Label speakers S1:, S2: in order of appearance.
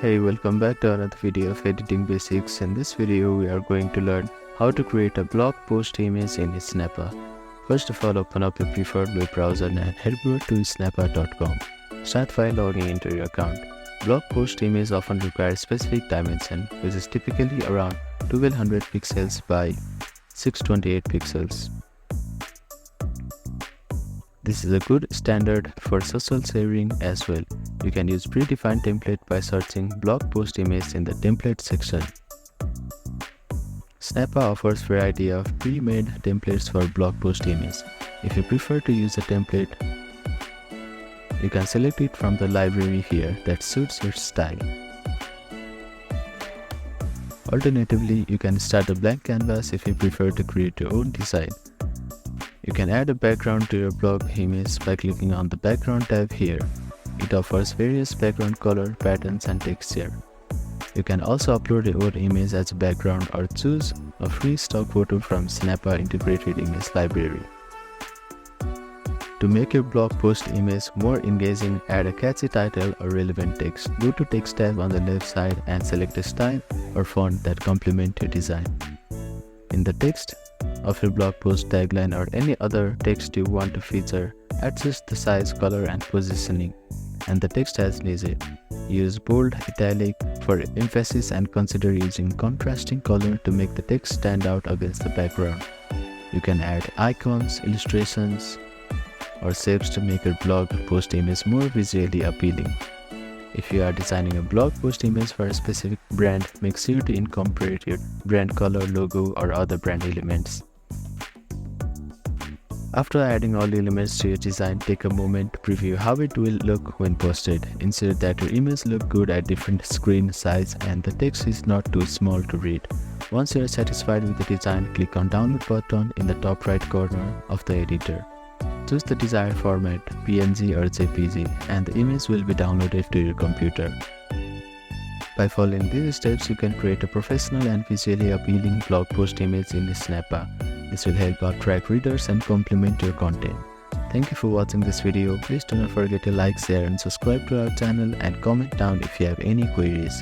S1: Hey, welcome back to another video of editing basics. In this video we are going to learn how to create a blog post image in Snappa. First of all, open up your preferred web browser and head over to snappa.com. Start by logging into your account. Blog post image often requires specific dimension, which is typically around 1200 pixels by 628 pixels. This is a good standard for social sharing as well. You can use predefined template by searching blog post image in the template section. Snappa offers variety of pre-made templates for blog post image. If you prefer to use a template, you can select it from the library here that suits your style. Alternatively, you can start a blank canvas if you prefer to create your own design. You can add a background to your blog image by clicking on the background tab here. It offers various background color, patterns and texture. You can also upload your own image as a background or choose a free stock photo from Snappa integrated image library. To make your blog post image more engaging, add a catchy title or relevant text. Go to Text tab on the left side and select a style or font that complement your design. In the text of your blog post, tagline or any other text you want to feature, adjust the size, color and positioning, and the text as needed. Use bold, italic for emphasis and consider using contrasting color to make the text stand out against the background. You can add icons, illustrations or shapes to make your blog post image more visually appealing. If you are designing a blog post image for a specific brand, make sure to incorporate your brand color, logo or other brand elements. After adding all the elements to your design, take a moment to preview how it will look when posted. Ensure that your image looks good at different screen size and the text is not too small to read. Once you are satisfied with the design, click on download button in the top right corner of the editor. Choose the desired format, PNG or JPG, and the image will be downloaded to your computer. By following these steps, you can create a professional and visually appealing blog post image in Snappa. This will help attract readers and complement your content. Thank you for watching this video. Please do not forget to like, share and subscribe to our channel and comment down if you have any queries.